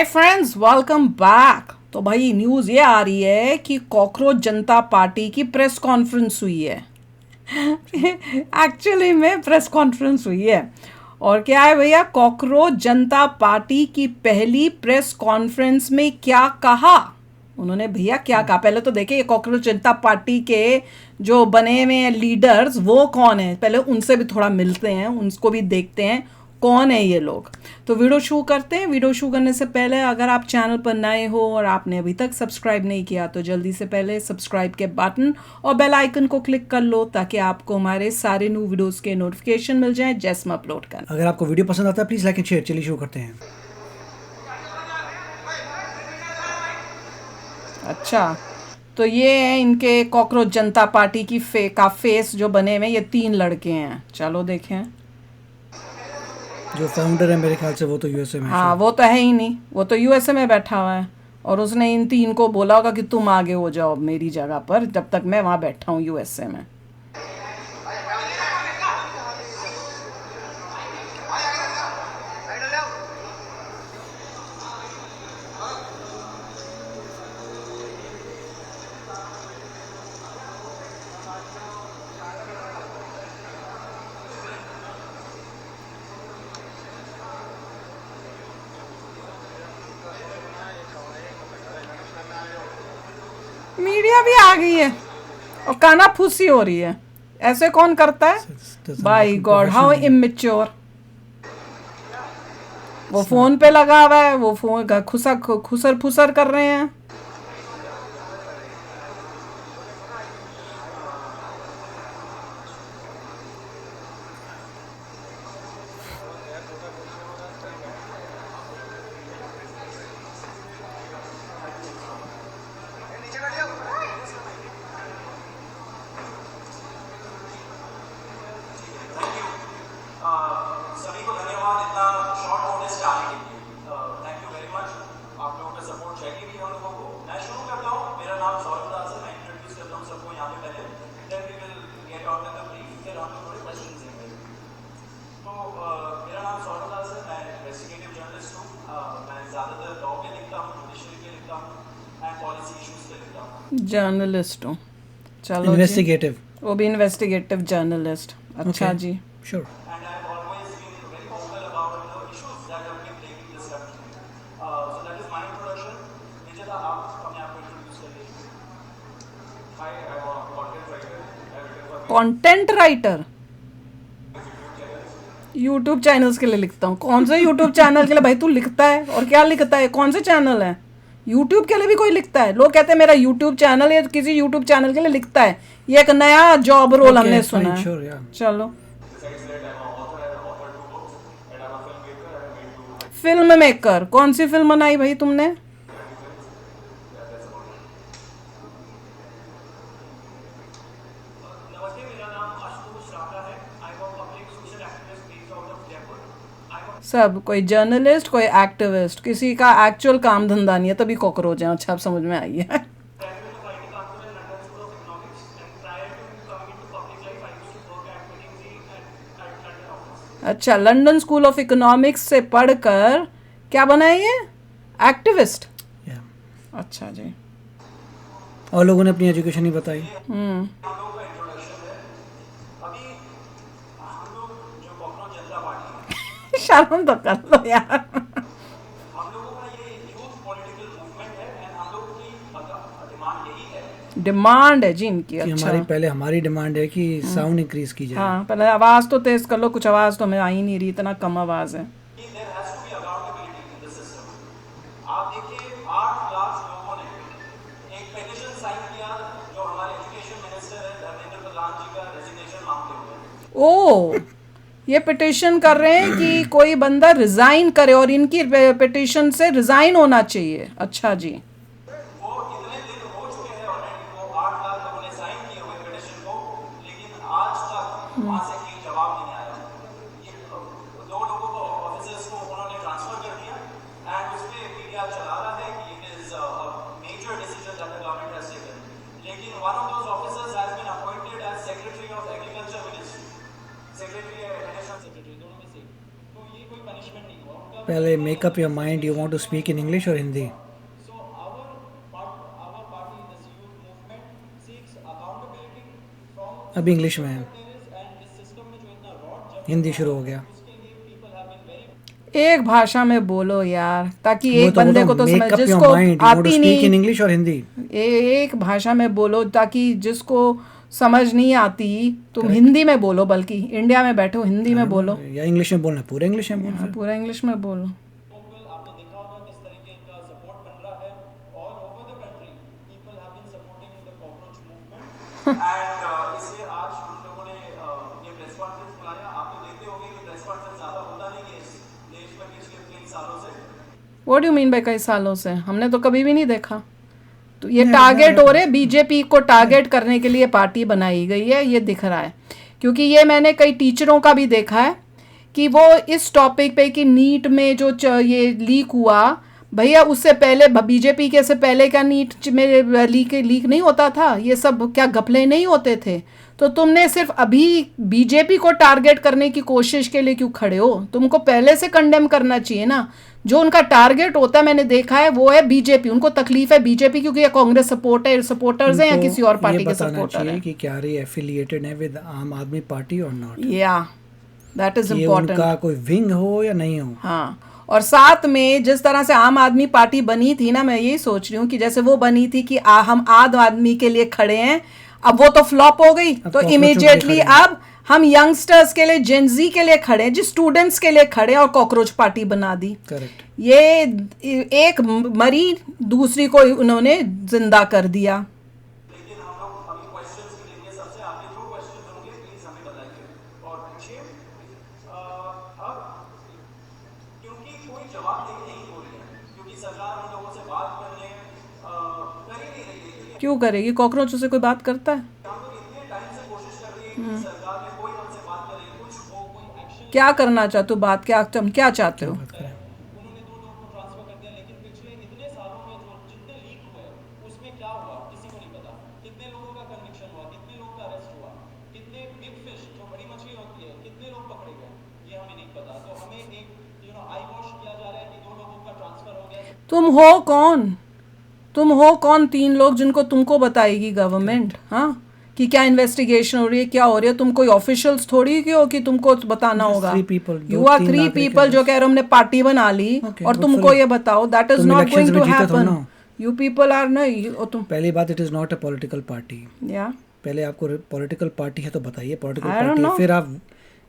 Hi friends, welcome back. तो भाई news ये आ रही है कि कॉकरोच जनता पार्टी की प्रेस कॉन्फ्रेंस हुई है। एक्चुअली में प्रेस कॉन्फ्रेंस हुई है। और क्या है भैया, कॉकरोच जनता पार्टी की पहली प्रेस कॉन्फ्रेंस में क्या कहा उन्होंने? भैया क्या कहा, पहले तो देखिए ये कॉकरोच जनता पार्टी के जो बने हुए हैं लीडर्स वो कौन है, पहले उनसे भी थोड़ा मिलते हैं, उनको भी देखते हैं कौन है ये लोग। तो वीडियो शुरू करते हैं। वीडियो शुरू करने से पहले अगर आप चैनल पर नए हो और आपने अभी तक सब्सक्राइब नहीं किया तो जल्दी से पहले सब्सक्राइब के बटन और बेल आइकन को क्लिक कर लो ताकि आपको हमारे सारे न्यू वीडियोस के नोटिफिकेशन मिल जाएं जैसे हम अपलोड करें। अगर आपको वीडियो पसंद आता है प्लीज़ लाइक एंड शेयर। चलिए शुरू करते हैं। अच्छा, तो ये है इनके कॉकरोच जनता पार्टी की फेस जो बने हुए, ये 3 लड़के हैं। चलो देखें। जो फाउंडर है मेरे ख्याल से वो तो यूएसए में है हाँ, शायद। वो तो है ही नहीं, वो तो यूएसए में बैठा हुआ है और उसने इन 3 को बोला होगा कि तुम आगे हो जाओ मेरी जगह पर जब तक मैं वहाँ बैठा हूँ यूएसए में। मीडिया भी आ गई है और कानाफूसी हो रही है। ऐसे कौन करता है? By god, how immature. वो फोन पे लगा हुआ है, वो फोन खुसर फुसर कर रहे हैं। सभी को धन्यवाद इतना शॉर्ट नोटिस पे आने के लिए। Thank you very much. आप लोगों का सपोर्ट चाहिए भी हम लोगों को। मैं शुरू करता हूँ। मेरा नाम सौरभ दास है। मैं इंट्रोड्यूस करता हूँ सबको यहाँ पे पहले, then we will get on with the brief, फिर हम लोग थोड़े क्वेश्चंस लेंगे। तो मेरा नाम सौरभ दास है। मैं इन्वेस्टिगेटिव जर्नलिस्ट हूँ। मैं ज़्यादातर लॉ पे लिखता हूँ, जुडिशरी पे लिखता हूँ एंड पॉलिसी इशूज़ पे लिखता हूँ। जर्नलिस्ट हूँ, चलो जी। इन्वेस्टिगेटिव, वो भी इन्वेस्टिगेटिव जर्नलिस्ट। अच्छा जी, sure. And I have always been very vocal about the issues that have been plaguing this country. So that is my introduction. Nijata, आप अपने आप को introduce करिए. Hi, I'm a content writer. I've written for content writer. YouTube channels के लिए लिखता हूँ। कौन से यूट्यूब चैनल के लिए भाई तू लिखता है, और क्या लिखता है? कौन से चैनल है? यूट्यूब के लिए भी कोई लिखता है? लोग कहते हैं मेरा यूट्यूब चैनल है, किसी यूट्यूब चैनल के लिए लिखता है। ये एक नया जॉब रोल हमने सुना है। श्योर, या चलो। besides that, I'm an author. I have authored 2 books, and I'm a filmmaker. I have made 2 movies. Film maker, कौन सी फिल्म बनाई भाई तुमने? नमस्ते, मेरा नाम आशुतोष राठा है. I'm a public social activist based out of Jaipur. I'm a सब कोई जर्नलिस्ट, कोई एक्टिविस्ट, किसी का एक्चुअल काम धंधा नहीं है तभी कॉकरोच हैं। अच्छा, अब समझ में आई है। graduate of IT Kanpur and London School of Economics. And prior to coming into public life, I used to work at McKinsey at London office. अच्छा, लंदन स्कूल ऑफ इकोनॉमिक्स से पढ़कर क्या बना है ये? एक्टिविस्ट। या अच्छा जी। और लोगों ने अपनी एजुकेशन ही बताई। हम लोगों का इंट्रोडक्शन है। अभी हम लोग जो कॉकरोच जनता पार्टी है, शर्म तो कर लो यार। हम लोगों का ये यूथ पॉलिटिकल मूवमेंट है एंड हम लोगों की डिमांड यही है। डिमांड है जी इनकी। कि अच्छा, हमारी डिमांड है कि साउंड इंक्रीज की जाए। हाँ, पहले आवाज़ तो तेज कर लो। कुछ आवाज़ तो हमें आ ही नहीं रही, इतना कम आवाज़ है। कि there has to be accountability in the system. आप देखिए 8 लाख लोगों ने एक पेटिशन साइन किया जो हमारे एजुकेशन मिनिस्टर है धर्मेंद्र प्रधान जी का रेजिग्नेशन मांगते हुए। ओ, ये पिटिशन कर रहे हैं कि कोई बंदा रिजाइन करे और इनकी पिटिशन से रिजाइन होना चाहिए। अच्छा जी। वो इतने दिन हो चुके हैं ऑलरेडी, वो 8 लाख लोगों ने साइन किए हुए पिटिशन को, लेकिन आज तक वहाँ से कोई जवाब नहीं आया। ये 2 लोगों को ऑफिसर्स को उन्होंने ट्रांसफर कर दिया एंड उस पर मीडिया चला रहा है कि it is major decision that the government has taken. लेकिन one of those officers has been appointed as secretary of agriculture ministry, secretary additional secretary, दोनों में से। तो ये कोई पनिशमेंट नहीं हुआ, उनका पहले make up your mind, you want to speak in English or Hindi? So our party, this youth movement, seeks accountability from अभी इंग्लिश में है, there is, and इस system में जो इतना rot जम हिंदी शुरू हो गया। उसके लिए people have been very एक भाषा में बोलो यार, ताकि वो एक बंदे को तो समझ, मेकअप योर जिसको माइंड, यू वांट टू आती स्पीक इन नहीं, इंग्लिश और हिंदी? एक भाषा में बोलो ताकि जिसको समझ नहीं आती तुम हिंदी में बोलो, बल्कि इंडिया में बैठो हिंदी में बोलो, या इंग्लिश में बोलना, पूरा इंग्लिश में बोल फिर। पूरा इंग्लिश में बोलो। vocal। आपने देखा होगा किस तरीके का सपोर्ट बन रहा है all over the country, people have been supporting the cockroach movement and इसलिए आज हम लोगों ने ये प्रेस कॉन्फ्रेंस बुलाया। आप तो देखते होंगे कि प्रेस कॉन्फ्रेंस ज़्यादा होता नहीं है इस देश में पिछले 3 सालों से। व्हाट डू मीन बाय कई सालों से? हमने तो कभी भी नहीं देखा। तो ये टारगेट हो रहे, बीजेपी को टारगेट करने के लिए पार्टी बनाई गई है, ये दिख रहा है। क्योंकि ये मैंने कई टीचरों का भी देखा है कि वो इस टॉपिक पे कि नीट में जो ये लीक हुआ, भैया उससे पहले बीजेपी के से पहले क्या नीट में लीक नहीं होता था? ये सब क्या घपले नहीं होते थे? तो तुमने सिर्फ अभी बीजेपी को टारगेट करने की कोशिश के लिए क्यों खड़े हो? तुमको पहले से कंडेम करना चाहिए ना। जो उनका टारगेट होता है, मैंने देखा है, वो है बीजेपी। उनको तकलीफ है बीजेपी क्योंकि ये कांग्रेस सपोर्टर्स हैं या किसी और पार्टी के सपोर्टर हैं। कि क्या ये एफिलिएटेड है विद आम आदमी पार्टी और नॉट? या दैट इज ये इम्पोर्टेंट। उनका कोई विंग हो या नहीं हो। हाँ, और साथ में जिस तरह से आम आदमी पार्टी बनी थी ना, मैं यही सोच रही हूँ कि जैसे वो बनी थी कि हम आम आदमी के लिए खड़े हैं, अब वो तो फ्लॉप हो गई, तो इमीडिएटली अब हम यंगस्टर्स के लिए, जेनजी के लिए खड़े हैं, जिस स्टूडेंट्स के लिए खड़े हैं, और कॉकरोच पार्टी बना दी। करेक्ट। ये एक मरी दूसरी को उन्होंने जिंदा कर दिया। लेकिन हम लोग अभी क्वेश्चंस भी लेंगे सबसे। आपके जो क्वेश्चन होंगे प्लीज हमें बताइए और पूछिए। अब क्योंकि कोई जवाब देने नहीं हो रही है, क्योंकि सरकार उन लोगों से बात करने कर ही नहीं रही है। क्यों करेगी? कॉकरोचों से कोई बात करता है? हम लोग इतने टाइम से कोशिश कर रही है कि सरकार में कोई हमसे बात करे, कुछ हो, कोई एक्शन। क्या करना चाहते हो? बात क्या, तुम क्या चाहते हो? उन्होंने 2 लोगों को ट्रांसफर कर दिया, लेकिन पिछले इतने सालों में जो जितने लीक हुए उसमें क्या हुआ किसी को नहीं पता। कितने लोगों का कन्विक्शन हुआ, कितने लोगों का अरेस्ट हुआ, कितने बिग फिश जो बड़ी मछली होती है कितने लोग पकड़े गए, ये हमें नहीं पता। तो हमें एक आई वॉश किया जा रहा है कि 2 लोगों का ट्रांसफर हो गया। तुम हो कौन? तुम हो कौन 3 लोग जिनको तुमको बताएगी गवर्नमेंट? हाँ, कि क्या इन्वेस्टिगेशन हो रही है, क्या हो रही है? तुम कोई ऑफिशियल्स थोड़ी कि हो कि तुमको बताना होगा। यू आर 3 पीपल जो कह रहे हो हमने पार्टी बना ली और तुमको ये बताओ। That is not going to happen. You people are नहीं, तुम पहली बात, it is not a political party. या पहले आपको पॉलिटिकल पार्टी है तो बताइए पॉलिटिकल पार्टी, फिर आप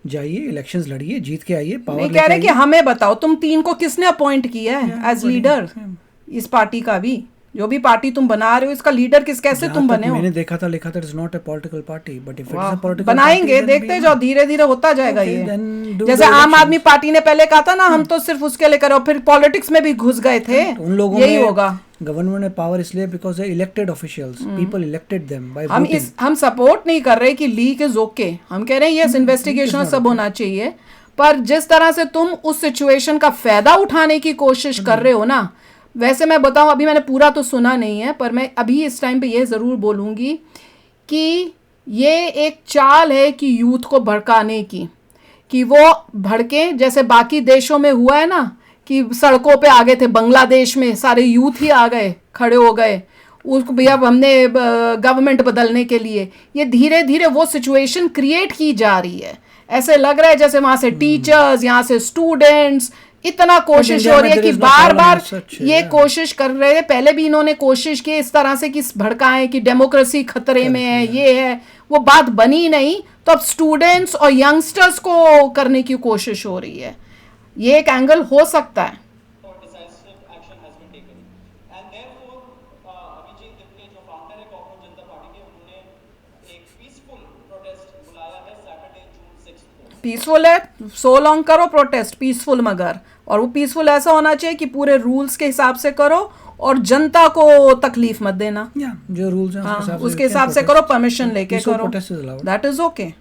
जाइए इलेक्शंस लड़िए, जीत के आइए, पावर नहीं कह रहे कि हमें बताओ तुम 3 को किसने अपॉइंट किया है एज लीडर इस पार्टी का भी? जो भी पार्टी तुम बना रहे हो, इसका लीडर कैसे तुम बने हो? मैंने देखा था, लिखा था it is not a political party, but if it is a political बनाएंगे, देखते जाओ, धीरे धीरे होता जाएगा। ये जैसे आम आदमी पार्टी ने पहले कहा था ना, हम तो सिर्फ उसके लिए करो, फिर पॉलिटिक्स में भी घुस गए थे। उन लोगों यही होगा। गवर्नमेंट में पावर इसलिए because they elected officials, people elected them by voting. हम सपोर्ट नहीं कर रहे कि लीक इज ओके, हम कह रहे हैं यस इन्वेस्टिगेशन सब होना चाहिए, पर जिस तरह से तुम उस सिचुएशन का फायदा उठाने की कोशिश कर रहे हो ना, वैसे मैं बताऊं, अभी मैंने पूरा तो सुना नहीं है, पर मैं अभी इस टाइम पे ये ज़रूर बोलूँगी कि ये एक चाल है कि यूथ को भड़काने की, कि वो भड़के जैसे बाकी देशों में हुआ है ना, कि सड़कों पे आ गए थे बांग्लादेश में, सारे यूथ ही आ गए, खड़े हो गए उसको भैया हमने गवर्नमेंट बदलने के लिए। ये धीरे धीरे वो सिचुएशन क्रिएट की जा रही है। ऐसे लग रहा है जैसे वहाँ से टीचर्स, यहाँ से स्टूडेंट्स, इतना कोशिश हो रही है कि बार बार ये कोशिश कर रहे हैं। पहले भी इन्होंने कोशिश की इस तरह से कि भड़काएं कि डेमोक्रेसी खतरे में है, ये है, वो बात बनी नहीं, तो अब स्टूडेंट्स और यंगस्टर्स को करने की कोशिश हो रही है। ये एक एंगल हो सकता है। पीसफुल है, सो लॉन्ग करो प्रोटेस्ट पीसफुल, मगर और वो पीसफुल ऐसा होना चाहिए कि पूरे रूल्स के हिसाब से करो और जनता को तकलीफ मत देना। जो रूल्स हैं उसके हिसाब से करो, परमिशन लेके करो, दैट इज ओके।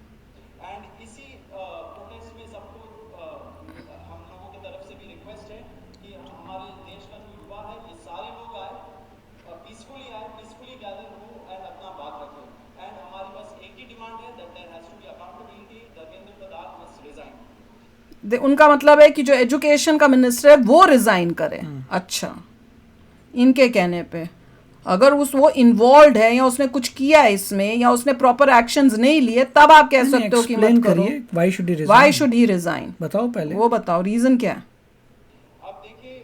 उनका मतलब है कि जो एजुकेशन का मिनिस्टर है वो रिजाइन करे। अच्छा, इनके कहने पे अगर वो इन्वॉल्व है या उसने कुछ किया है इसमें या उसने प्रॉपर एक्शंस नहीं लिए, तब आप कह सकते हो कि एक्सप्लेन मत करो। करिए why why should he resign, बताओ पहले। वो बताओ रीजन क्या है। अब देखिए,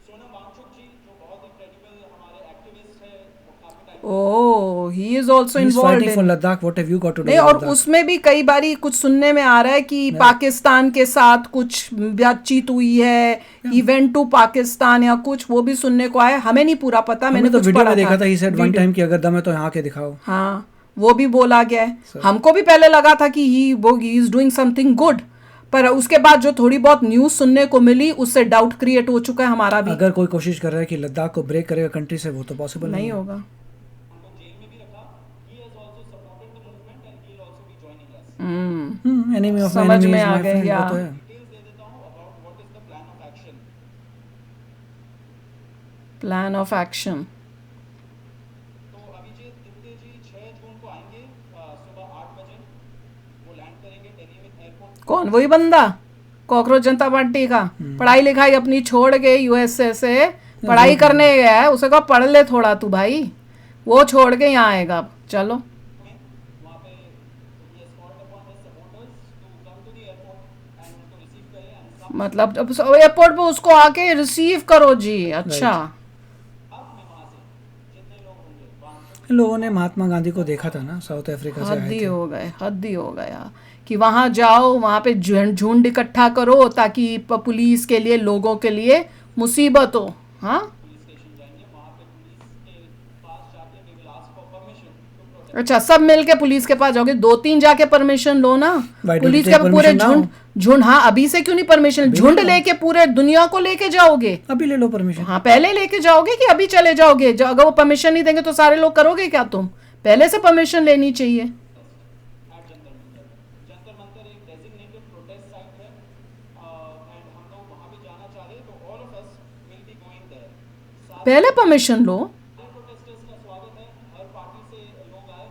सोनम वांगचुक जी जो बहुत ही क्रेडिबल हमारे एक्टिविस्ट है, वो काफी time oh, he is also He's involve fighting for in. Ladakh. What have you got to do नहीं, with और Ladakh? उसमें भी कई बारी कुछ सुनने में आ रहा है कि पाकिस्तान के साथ कुछ बातचीत हुई है, इवेंट टू पाकिस्तान या कुछ, वो भी सुनने को आया। हमें नहीं पूरा पता, मैंने हमने तो कुछ वीडियो पढ़ा में देखा था, he said one video. time कि अगर दम है तो यहाँ के दिखाओ। हाँ, वो भी बोला गया है। हमको भी पहले लगा था कि he is doing something good, पर उसके बाद जो थोड़ी बहुत न्यूज सुनने को मिली उससे डाउट क्रिएट हो चुका है हमारा भी। अगर कोई कोशिश कर रहा है कि लद्दाख को ब्रेक करेगा कंट्री से, वो तो पॉसिबल नहीं नहीं है। होगा। उनको जेल में भी रखा। He has also supported the movement and he will also be joining us. Enemy of समझ एनिमी में इज आ माय गए, फ्रेंड, या वो तो है। डिटेल्स दे देता हूँ about what is the plan of action. Plan of action. तो अभिजीत दित्ते जी 6 जून को आएंगे सुबह 8 बजे। वो लैंड करेंगे दिल्ली में एयरपोर्ट। कौन? वही बंदा कॉकरोच जनता पार्टी का, पढ़ाई लिखाई अपनी छोड़ के यूएसए से पढ़ाई करने गया है। उसे कहा पढ़ ले थोड़ा तू भाई, वो छोड़ के यहाँ आएगा अब। चलो, वहाँ पे he has called upon his supporters to come to the airport and to receive करें and some मतलब जब एयरपोर्ट पे उसको आके रिसीव करो जी। अच्छा, अब मैं वहाँ से जितने लोग होंगे वहाँ लोगों ने महात्मा गांधी को देखा था ना, साउथ अफ्रीका से आए हद ही थे। हो गए, हद ही हो गया कि वहां जाओ, वहां पे झुंड इकट्ठा करो ताकि पुलिस के लिए, लोगों के लिए मुसीबत हो। हाँ, पुलिस स्टेशन जाएंगे। वहाँ पे पुलिस के पास जाके we will ask for permission to protect. अच्छा, सब मिलके पुलिस के पास जाओगे? 2-3 जाके परमिशन लो ना। Why don't पुलिस you के take पूरे permission now? झुंड। हाँ, अभी से क्यों नहीं परमिशन? झुंड लेके पूरे दुनिया को लेके जाओगे? अभी ले लो परमिशन। हाँ, पहले लेके जाओगे कि अभी चले जाओगे? अगर वो परमिशन नहीं देंगे तो सारे लोग करोगे क्या तुम? पहले से परमिशन लेनी चाहिए। at जंतर मंतर। जंतर मंतर एक designated protest site है and हम लोग वहाँ पे जाना चाह रहे हैं, तो all of us will be going there. सारे पहले परमिशन लो। protesters का स्वागत है। हर पार्टी से लोग आए,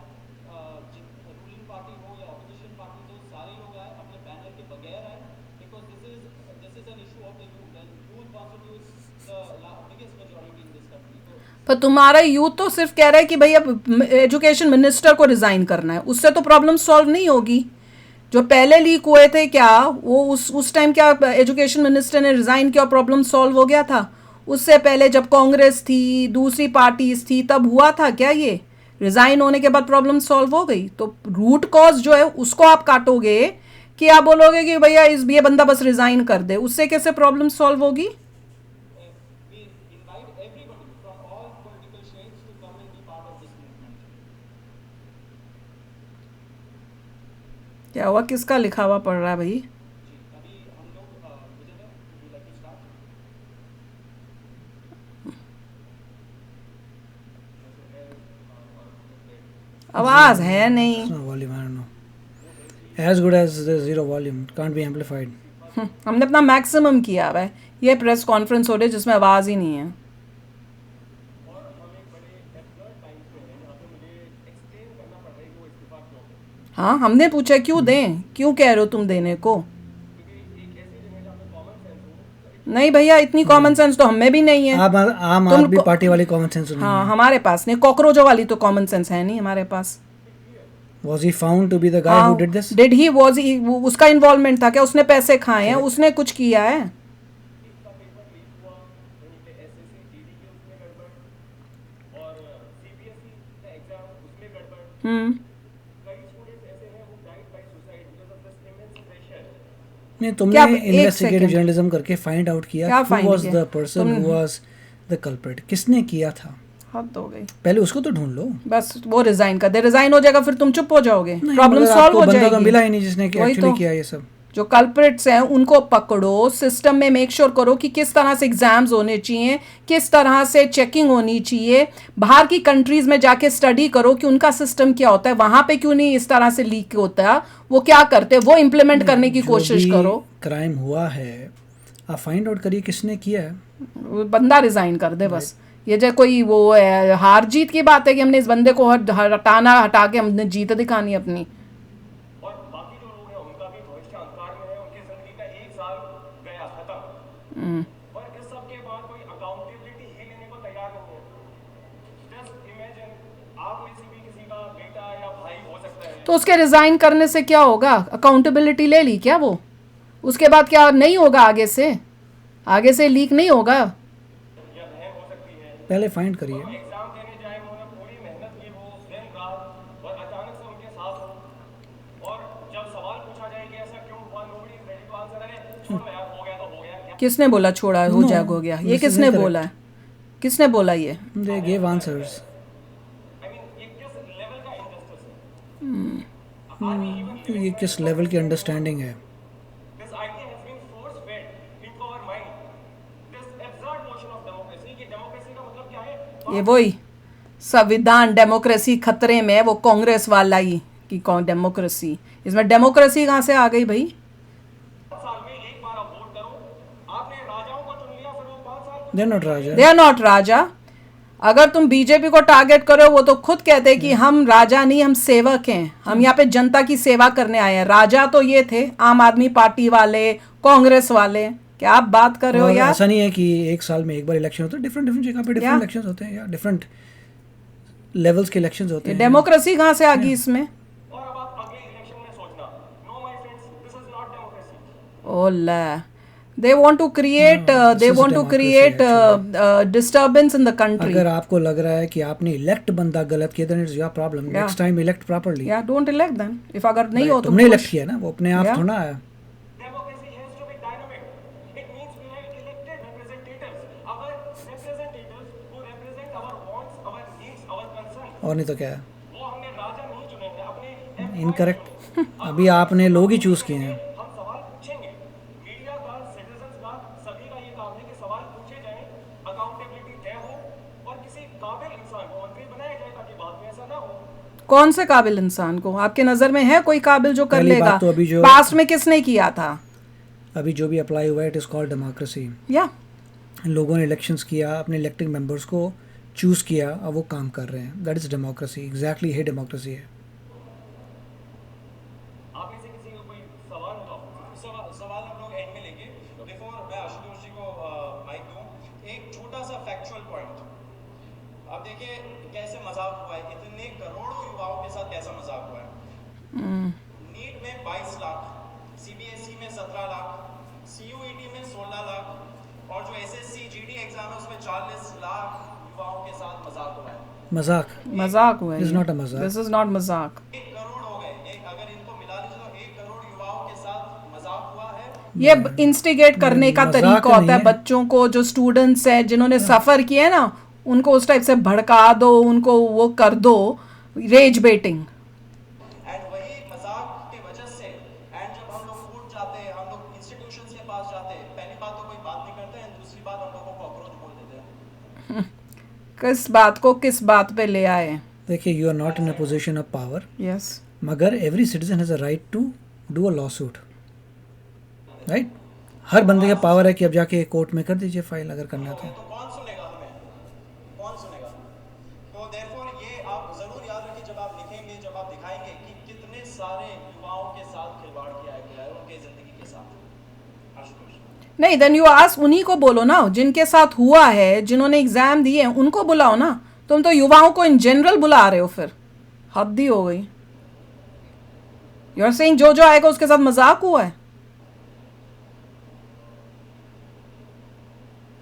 रूलिंग पार्टी हो या ऑपोजिशन पार्टी हो, सारे लोग आए, अपने बैनर के बगैर आए, because this is an issue of the youth and youth constitutes the biggest majority in this country. तो पर तुम्हारा यूथ तो सिर्फ कह रहा है कि भैया एजुकेशन मिनिस्टर को रिजाइन करना है, उससे तो प्रॉब्लम सॉल्व नहीं होगी। जो पहले लीक हुए थे क्या वो उस टाइम क्या एजुकेशन मिनिस्टर ने रिजाइन किया और प्रॉब्लम सॉल्व हो गया था? उससे पहले जब कांग्रेस थी, दूसरी पार्टीज थी, तब हुआ था क्या ये? रिजाइन होने के बाद प्रॉब्लम सॉल्व हो गई? तो रूट कॉज जो है उसको आप काटोगे कि आप बोलोगे कि भैया ये बंदा बस रिजाइन कर दे, उससे कैसे प्रॉब्लम सॉल्व होगी? we invite everybody from all political shades to come and be part of this movement. क्या हुआ? किसका लिखा हुआ पढ़ रहा है भाई? जी, अभी हम लोग विजय would you like to start? आवाज है नहीं। No volume, I don't know. As good as the zero volume, can't be amplified. हमने अपना मैक्सिमम किया हुआ है। ये प्रेस कॉन्फ्रेंस हो रही है जिसमें आवाज ही नहीं है। हाँ, हमने पूछा क्यों दें, क्यों कह रहे हो तुम देने को? नहीं भैया, इतनी कॉमन सेंस तो हमें भी नहीं है। आम आदमी पार्टी वाली कॉमन सेंस नहीं। हाँ, हमारे पास नहीं, कॉकरोचों वाली तो कॉमन सेंस है नहीं हमारे पास। Was he found to be the guy who did this? Did he was उसका इन्वॉल्वमेंट था क्या? उसने पैसे खाए हैं? उसने कुछ किया है? हम्म। नहीं, क्या? तुमने एक इन्वेस्टिगेटिव second। जर्नलिज्म करके फाइंड आउट किया क्या who find was किया? the person who was the culprit? किसने किया था? हद हो गई। पहले उसको तो ढूंढ लो। बस वो रिजाइन कर दे, रिजाइन हो जाएगा फिर तुम चुप हो जाओगे, नहीं, प्रॉब्लम मगर सॉल्व आपको हो बंदा तो जाएगी। मिला ही नहीं जिसने वही एक्चुअली तो। किया ये सब। जो कल्प्रिट्स हैं उनको पकड़ो, सिस्टम में मेक श्योर करो कि किस तरह से एग्जाम्स होने चाहिए, किस तरह से चेकिंग होनी चाहिए। बाहर की कंट्रीज में जाके स्टडी करो कि उनका सिस्टम क्या होता है, वहां पे क्यों नहीं इस तरह से लीक होता है, वो क्या करते हैं, वो इम्प्लीमेंट करने की कोशिश करो। क्राइम हुआ है, आप फाइंड आउट करिए किसने किया है। वो बंदा रिजाइन कर दे बस। ये जो कोई वो है, हार जीत की बात है कि हमने इस बंदे को हटा के हमने जीत दिखानी अपनी। और बाकी जो लोग हैं उनका भी भविष्य अंधकार में है, उनकी जिंदगी साल गया खत्म, और इस सब के बाद कोई अकाउंटेबिलिटी ही लेने को तैयार नहीं है। जस्ट इमेजिन, आप में से भी किसी का बेटा या भाई हो सकता है, तो उसके रिजाइन करने से क्या होगा? अकाउंटेबिलिटी ले ली क्या वो? उसके बाद क्या नहीं होगा? आगे से लीक नहीं होगा? या बहन हो सकती है, पहले फाइंड करिए। एग्जाम देने जाए, उन्होंने पूरी मेहनत की हो दिन रात, और अचानक से उनके साथ हो, और जब सवाल पूछा जाए कि ऐसा क्यों हुआ, nobody is ready to answer. अरे छोड़ो यार, हो गया तो हो गया, क्या किसने बोला छोड़ा हो जाएगा हो गया? ये this is किसने incorrect. बोला है? किसने बोला ये? They gave answers. I mean, ये किस लेवल का इनजस्टिस है? ये किस लेवल की अंडरस्टैंडिंग है? This idea has been force-fed into our mind. This absurd notion of democracy, कि democracy का मतलब क्या है? ये वही संविधान डेमोक्रेसी खतरे में है, वो कांग्रेस वाला ही कि कौन डेमोक्रेसी, इसमें डेमोक्रेसी कहाँ से आ गई भाई? 5 साल में एक बार आप वोट करो, आपने राजाओं को चुन लिया, फिर वो 5 साल they not raja. They are not raja. अगर तुम बीजेपी को टारगेट करो, वो तो खुद कहते हैं कि हम राजा नहीं, हम सेवक हैं, हम यहाँ पे जनता की सेवा करने आए हैं। राजा तो ये थे आम आदमी पार्टी वाले, कांग्रेस वाले। क्या आप बात कर रहे हो और यार? ऐसा नहीं है कि एक साल में एक बार इलेक्शन होता है, डिफरेंट डिफरेंट जगह पे डिफरेंट Yeah. इलेक्शंस होते हैं या डिफरेंट लेवल्स के इलेक्शंस होते हैं। डेमोक्रेसी कहाँ से आ गई इसमें? और अब आप अगले इलेक्शन में सोचना, no my friends, this is not democracy. Oh la. They want to create this is democracy, disturbance in the country. अगर आपको लग रहा है कि आपने इलेक्ट बंदा गलत किया, then it's your problem. Yeah. Next time elect properly. Yeah, don't elect them. If अगर नहीं हो तो तुमने इलेक्ट किया ना, वो अपने आप Yeah. थोड़ा आया। Democracy has to be dynamic. It means we have elected representatives. Our representatives who represent our wants, our needs, our concerns. और नहीं तो क्या है? वो हमने राजा नहीं चुने हैं, अपने इनकरेक्ट। अभी आपने लोग ही चूज किए हैं। हम सवाल पूछेंगे। मीडिया का, सिटीजन्स का, सभी का ये काम है कि सवाल पूछे जाएं, अकाउंटेबिलिटी तय हो, और किसी काबिल इंसान को मंत्री बनाया जाए ताकि बाद में ऐसा ना हो। कौन से काबिल इंसान को आपके नजर में है कोई काबिल जो कर पहली लेगा? बात तो अभी जो- पास्ट में किसने किया था? अभी जो भी अप्लाई हुआ है, इट इज कॉल्ड डेमोक्रेसी। या लोगों ने इलेक्शंस किया, अपने इलेक्टेड मेंबर्स को चूज किया, अब वो काम कर रहे हैं। That is democracy. एग्जैक्टली यही डेमोक्रेसी है। आप में से किसी को कोई सवाल होगा? सवाल हम लोग एंड में लेंगे। बिफोर मैं आशुतोष जी को माइक दूं, एक छोटा सा फैक्चुअल पॉइंट। अब देखिए कैसे मजाक हुआ है, इतने करोड़ों युवाओं के साथ कैसा मजाक हुआ है। नीट में 22 लाख, सीबीएसई में 17 लाख, सीयूईटी में 16 लाख, और जो एसएससी जीडी एग्जाम है उसमें 40 लाख युवाओं के साथ मजाक हुआ है। मजाक हुआ This is not a मजाक। दिस इज नॉट मजाक। 1 करोड़ हो गए। अगर इनको मिला लीजिए तो 1 करोड़ युवाओं के साथ मजाक हुआ है। ये इंस्टिगेट करने का मजाक तरीका नहीं होता है। है। बच्चों को, जो स्टूडेंट्स हैं जिन्होंने सफर किया है ना, उनको उस टाइप से भड़का दो, उनको वो कर दो, रेज बेटिंग। एंड वही मजाक की वजह से, एंड जब हम लोग फूट जाते हैं, हम लोग इंस्टीट्यूशंस के पास जाते हैं, पहली बात तो कोई बात नहीं करते हैं, दूसरी बात हम लोग को कॉकरोच बोल देते हैं। किस बात को किस बात पे ले आए? देखिए, you are not in a position of power, yes, मगर every citizen has a right to do a lawsuit, right? हर बंदे का पावर है कि अब जाके कोर्ट में कर दीजिए फाइल, अगर करना है तो। तो कौन सुनेगा हमें? कौन सुनेगा? तो देयरफॉर ये आप जरूर याद रखिए जब आप लिखेंगे, जब आप दिखाएंगे कि कितने सारे युवाओं के साथ खिलवाड़ किया गया है उनके जिंदगी के साथ। आशुतोष नहीं, देन यू आस्क, उन्हीं को बोलो ना जिनके साथ हुआ है, जिन्होंने एग्जाम दिए हैं, उनको बुलाओ ना। तुम तो युवाओं को इन जनरल बुला रहे हो, फिर हद ही हो गई। यू आर सेइंग जो जो आएगा उसके साथ मजाक हुआ है।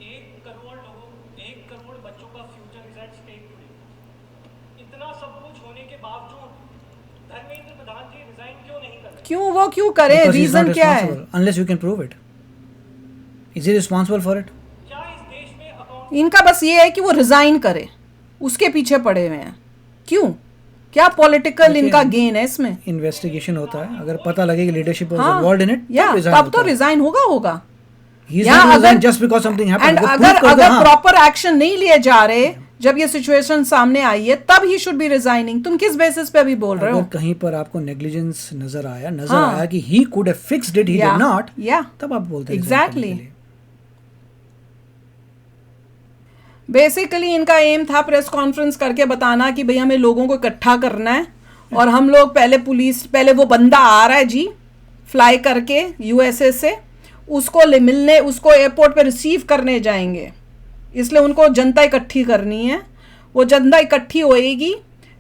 1 करोड़ लोगों, 1 करोड़ बच्चों का future is at stake today. इतना सब कुछ होने के बावजूद धर्मेंद्र प्रधान जी रिजाइन क्यों नहीं कर रहे? क्यों वो क्यों करे? Because he's not रीजन क्या है? responsible, unless you can prove it. Is he responsible for it? क्या इस देश में अकाउंट इनका बस ये है कि वो रिजाइन करे, उसके पीछे पड़े हुए हैं। क्यों? क्या पॉलिटिकल इनका गेन है इसमें? इन्वेस्टिगेशन होता है, अगर पता लगे कि लीडरशिप वाज हाँ, इन्वॉल्वड इन इट, या तब तो रिजाइन होगा। ही इज या नॉट अगर just because something and happened. अगर प्रॉपर एक्शन नहीं लिए जा रहे, जब ये सिचुएशन सामने आई है, तब ही शुड बी रिजाइनिंग। तुम किस बेसिस पे अभी बोल रहे हो? अगर कहीं पर आपको नेग्लिजेंस नजर आया हाँ। कि he could have fixed it, he Yeah, did not, yeah. तब आप बोलते हैं Exactly. बेसिकली इनका एम था प्रेस कॉन्फ्रेंस करके बताना कि भाई हमें लोगों को इकट्ठा करना है, और हम लोग पहले वो बंदा आ रहा है जी फ्लाई करके यूएसए से, उसको मिलने, उसको एयरपोर्ट पे रिसीव करने जाएंगे, इसलिए उनको जनता इकट्ठी करनी है। वो जनता इकट्ठी होएगी,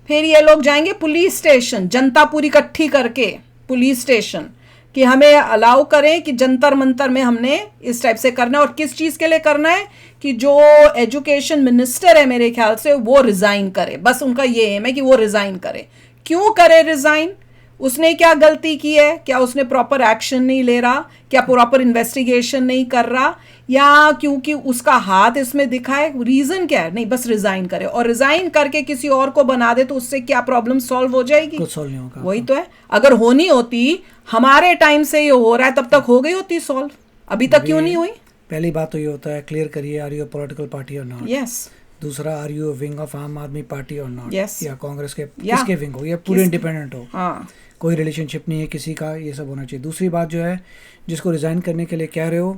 फिर ये लोग जाएंगे पुलिस स्टेशन, जनता पूरी इकट्ठी करके पुलिस स्टेशन, कि हमें अलाउ करें कि जंतर मंतर में हमने इस टाइप से करना है। और किस चीज़ के लिए करना है कि जो एजुकेशन मिनिस्टर है मेरे ख्याल से वो रिज़ाइन करे, बस उनका ये एम है कि वो रिज़ाइन करे। क्यों करे रिज़ाइन? उसने क्या गलती की है? क्या उसने प्रॉपर एक्शन नहीं ले रहा? क्या प्रॉपर इन्वेस्टिगेशन नहीं कर रहा? या क्योंकि उसका हाथ इसमें दिखा है? रीज़न क्या है? नहीं, बस रिज़ाइन करे, और रिज़ाइन करके किसी और को बना दे तो उससे क्या प्रॉब्लम सॉल्व हो जाएगी? कुछ सॉल्व नहीं होगा। वही तो है। अगर होनी होती, हमारे टाइम से ये हो रहा है, तब तक हो गई होती सॉल्व, अभी तक क्यों नहीं हुई? पहली बात तो ये होता है, क्लियर करिए, आर यू पॉलिटिकल पार्टी और नॉट। यस। दूसरा, आर यू विंग ऑफ आम आदमी पार्टी और नॉट, Yes. या कांग्रेस के या किसके विंग हो, या पूरे इंडिपेंडेंट हो, हाँ, कोई रिलेशनशिप नहीं है किसी का, ये सब होना चाहिए। दूसरी बात जो है, जिसको रिज़ाइन करने के लिए कह रहे हो,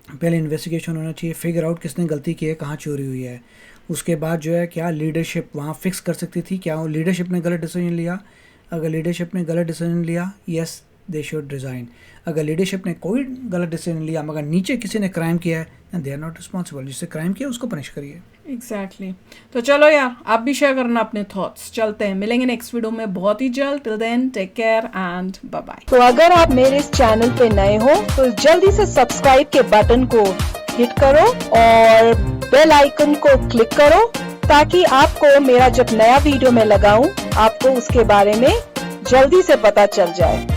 पहले इन्वेस्टिगेशन होना चाहिए, फिगर आउट किसने गलती की है, कहाँ चोरी हुई है। उसके बाद जो है, क्या लीडरशिप वहाँ फिक्स कर सकती थी? क्या वो लीडरशिप ने गलत डिसीजन लिया? अगर लीडरशिप ने गलत डिसीजन लिया, यस दे शुड रिज़ाइन। अगर लीडरशिप ने कोई गलत डिसीजन लिया मगर नीचे किसी ने क्राइम किया है, दे आर नॉट रिस्पॉन्सिबल। जिससे क्राइम किया उसको पनिश करिए। एग्जैक्टली। तो चलो यार, आप भी शेयर करना अपने थॉट्स। चलते हैं, मिलेंगे नेक्स्ट वीडियो में बहुत ही जल्द। Till then, take care and bye bye. तो अगर आप मेरे इस चैनल पे नए हो तो जल्दी से सब्सक्राइब के बटन को हिट करो और बेल आइकन को क्लिक करो, ताकि आपको मेरा जब नया वीडियो मैं लगाऊं आपको उसके बारे में जल्दी से पता चल जाए।